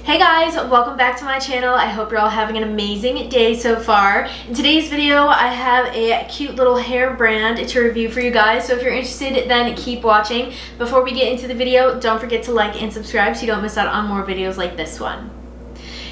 Hey guys, welcome back to my channel. I hope you're all having an amazing day so far. In today's video, I have a cute little hair brand to review for you guys. So if you're interested, then keep watching. Before we get into the video, don't forget to like and subscribe so you don't miss out on more videos like this one.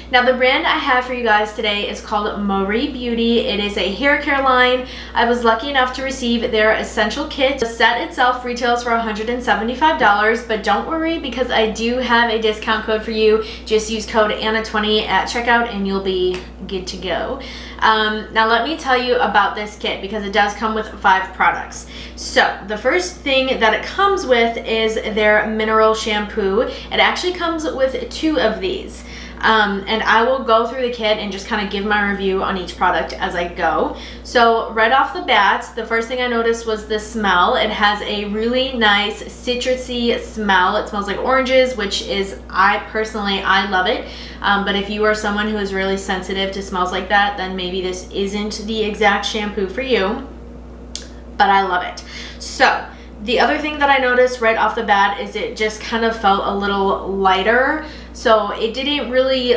Now the brand I have for you guys today is called Moerie Beauty. It is a hair care line. I was lucky enough to receive their essential kit. The set itself retails for $175, but don't worry because I do have a discount code for you. Just use code ANNA20 at checkout and you'll be good to go. Now let me tell you about this kit because it does come with 5 products. So the first thing that it comes with is their mineral shampoo. It actually comes with 2 of these. And I will go through the kit and just kind of give my review on each product as I go. So right off the bat, the first thing I noticed was the smell. It has a really nice citrusy smell. It smells like oranges, which is, I love it. But if you are someone who is really sensitive to smells like that, then maybe this isn't the exact shampoo for you, but I love it. So the other thing that I noticed right off the bat is it just kind of felt a little lighter. So it didn't really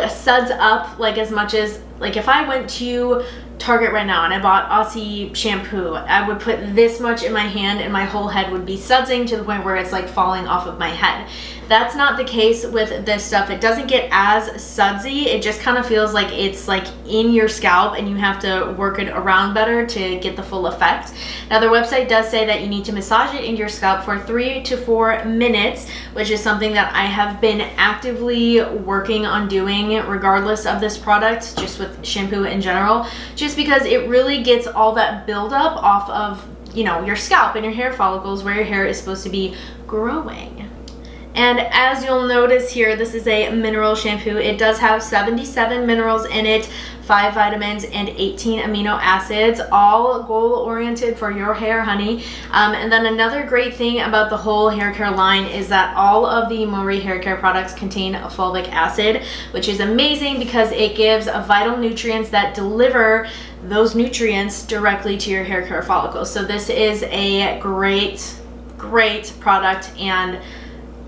suds up like as much as, like if I went to Target right now and I bought Aussie shampoo, I would put this much in my hand and my whole head would be sudsing to the point where it's like falling off of my head. That's not the case with this stuff. It doesn't get as sudsy. It just kind of feels like it's like in your scalp and you have to work it around better to get the full effect. Now their website does say that you need to massage it into your scalp for 3 to 4 minutes, which is something that I have been actively working on doing regardless of this product, just with shampoo in general, just because it really gets all that buildup off of, you know, your scalp and your hair follicles where your hair is supposed to be growing. And as you'll notice here, this is a mineral shampoo. It does have 77 minerals in it, 5 vitamins, and 18 amino acids, all goal-oriented for your hair, honey. And then another great thing about the whole hair care line is that all of the Moerie hair care products contain fulvic acid, which is amazing because it gives vital nutrients that deliver those nutrients directly to your hair care follicles. So this is a great product and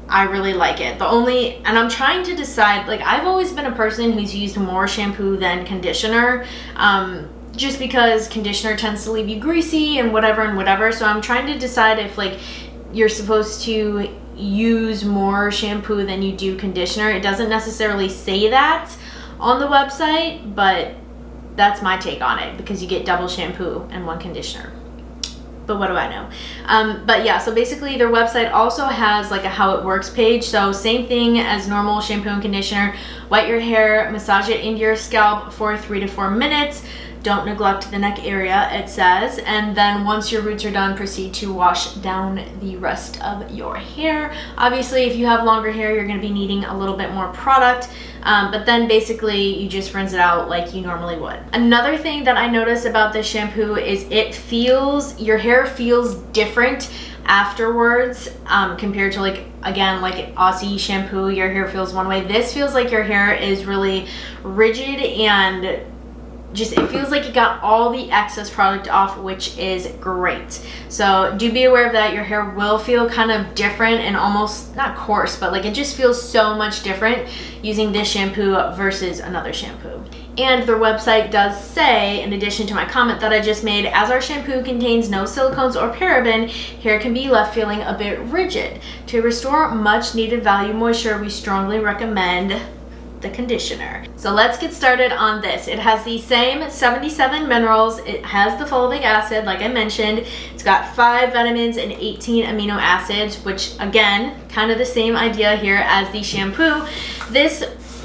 I really like it. And I'm trying to decide, like I've always been a person who's used more shampoo than conditioner, just because conditioner tends to leave you greasy and whatever. So I'm trying to decide if like you're supposed to use more shampoo than you do conditioner. It doesn't necessarily say that on the website, but that's my take on it because you get double shampoo and 1 conditioner. But what do I know? But yeah, so basically their website also has like a how it works page. So same thing as normal shampoo and conditioner. Wet your hair, massage it into your scalp for 3 to 4 minutes. Don't neglect the neck area, it says. And then once your roots are done, proceed to wash down the rest of your hair. Obviously, if you have longer hair, you're gonna be needing a little bit more product. But then basically you just rinse it out like you normally would. Another thing that I noticed about this shampoo is your hair feels different afterwards compared to like, again, like Aussie shampoo, your hair feels one way. This feels like your hair is really rigid and just it feels like you got all the excess product off, which is great. So do be aware of that. Your hair will feel kind of different and almost not coarse, but like it just feels so much different using this shampoo versus another shampoo. And their website does say, in addition to my comment that I just made, as our shampoo contains no silicones or paraben, hair can be left feeling a bit rigid. To restore much needed value moisture, we strongly recommend the conditioner. So let's get started on this. It has the same 77 minerals. It has the fulvic acid, like I mentioned. It's got 5 vitamins and 18 amino acids, which again, kind of the same idea here as the shampoo.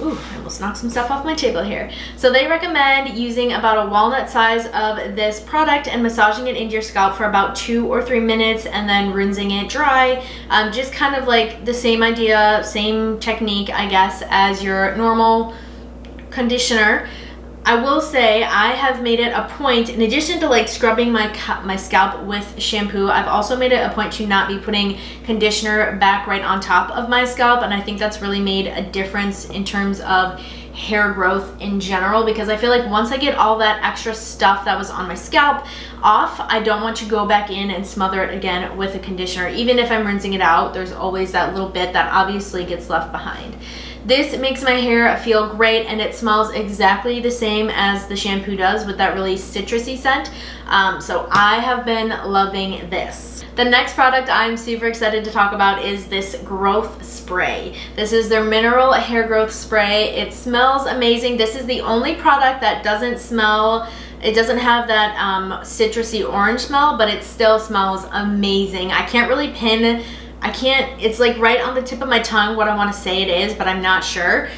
Ooh, I almost knocked some stuff off my table here. So they recommend using about a walnut size of this product and massaging it into your scalp for about 2 or 3 minutes and then rinsing it dry. Just kind of like the same idea, same technique, I guess, as your normal conditioner. I will say I have made it a point, in addition to like scrubbing my scalp with shampoo, I've also made it a point to not be putting conditioner back right on top of my scalp, and I think that's really made a difference in terms of hair growth in general, because I feel like once I get all that extra stuff that was on my scalp off, I don't want to go back in and smother it again with a conditioner. Even if I'm rinsing it out, there's always that little bit that obviously gets left behind. This makes my hair feel great, and it smells exactly the same as the shampoo does, with that really citrusy scent. So I have been loving this. The next product I'm super excited to talk about is this growth spray. This is their mineral hair growth spray. It smells amazing. This is the only product that doesn't smell, it doesn't have that citrusy orange smell, but it still smells amazing. I can't really pin, it's like right on the tip of my tongue what I want to say it is, but I'm not sure.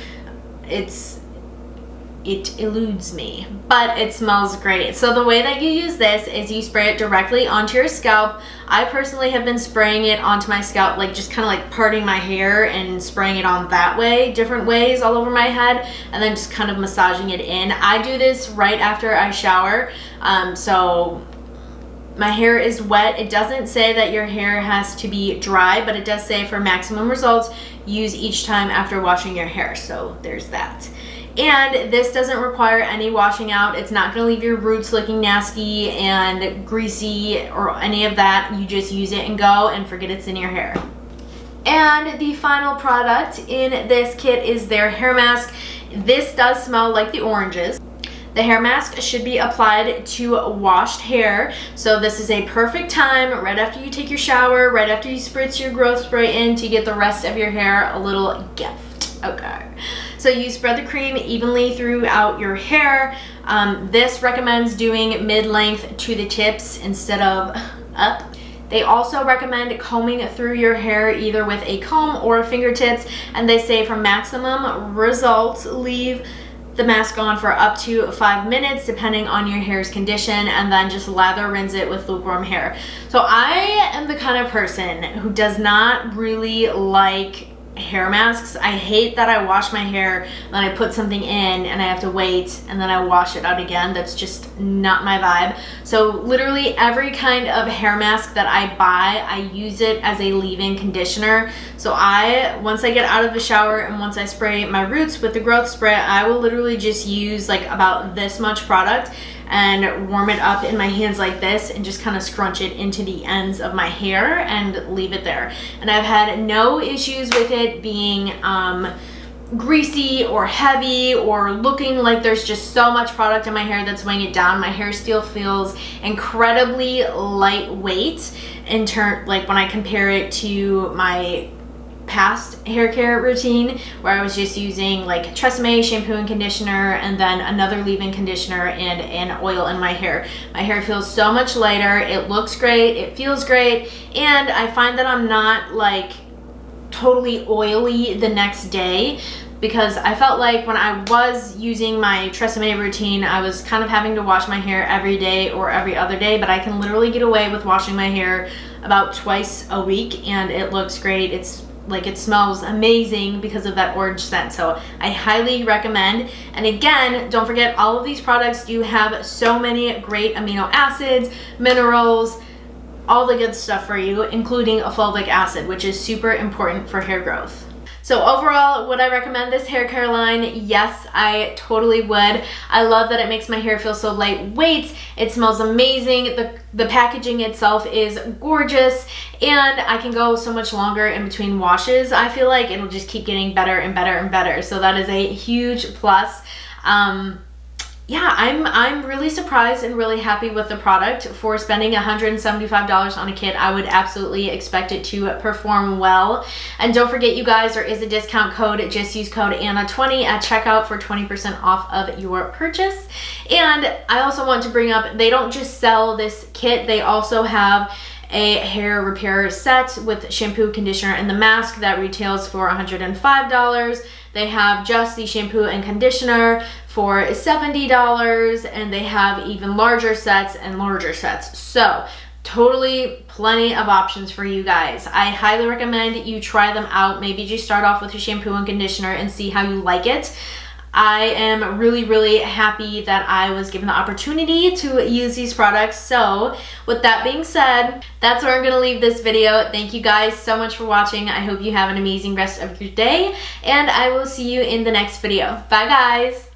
It eludes me, but it smells great. So the way that you use this is you spray it directly onto your scalp. I personally have been spraying it onto my scalp, like just kind of like parting my hair and spraying it on that way, different ways all over my head, and then just kind of massaging it in. I do this right after I shower, so my hair is wet. It doesn't say that your hair has to be dry, but it does say for maximum results, use each time after washing your hair. So there's that. And this doesn't require any washing out. It's not gonna leave your roots looking nasty and greasy or any of that. You just use it and go and forget it's in your hair. And the final product in this kit is their hair mask. This does smell like the oranges. The hair mask should be applied to washed hair. So this is a perfect time right after you take your shower, right after you spritz your growth spray in, to get the rest of your hair a little gift. Okay. So you spread the cream evenly throughout your hair. This recommends doing mid-length to the tips instead of up. They also recommend combing through your hair either with a comb or fingertips, and they say for maximum results, leave the mask on for up to 5 minutes depending on your hair's condition, and then just lather rinse it with lukewarm hair. So I am the kind of person who does not really like hair masks. I hate that I wash my hair, then I put something in and I have to wait and then I wash it out again. That's just not my vibe. So literally every kind of hair mask that I buy, I use it as a leave-in conditioner. So once I get out of the shower and once I spray my roots with the growth spray, I will literally just use like about this much product and warm it up in my hands like this and just kind of scrunch it into the ends of my hair and leave it there. And I've had no issues with it being greasy or heavy or looking like there's just so much product in my hair that's weighing it down. My hair still feels incredibly lightweight in turn, like when I compare it to my past hair care routine where I was just using like Tresemme shampoo and conditioner and then another leave-in conditioner and an oil in my hair. My hair feels so much lighter, it looks great, it feels great, and I find that I'm not like totally oily the next day, because I felt like when I was using my Tresemme routine, I was kind of having to wash my hair every day or every other day, but I can literally get away with washing my hair about twice a week and it looks great. It's like, it smells amazing because of that orange scent. So I highly recommend. And again, don't forget, all of these products do have so many great amino acids, minerals, all the good stuff for you, including a fulvic acid, which is super important for hair growth. So overall, would I recommend this hair care line? Yes, I totally would. I love that it makes my hair feel so lightweight. It smells amazing. The packaging itself is gorgeous, and I can go so much longer in between washes. I feel like it'll just keep getting better and better and better. So that is a huge plus. Yeah, I'm really surprised and really happy with the product. For spending $175 on a kit, I would absolutely expect it to perform well. And don't forget, you guys, there is a discount code. Just use code ANNA20 at checkout for 20% off of your purchase. And I also want to bring up, they don't just sell this kit, they also have a hair repair set with shampoo, conditioner, and the mask that retails for $105. They have just the shampoo and conditioner for $70, and they have even larger sets and larger sets. So totally plenty of options for you guys. I highly recommend you try them out. Maybe just start off with your shampoo and conditioner and see how you like it. I am really, really happy that I was given the opportunity to use these products. So with that being said, that's where I'm gonna leave this video. Thank you guys so much for watching. I hope you have an amazing rest of your day, and I will see you in the next video. Bye guys.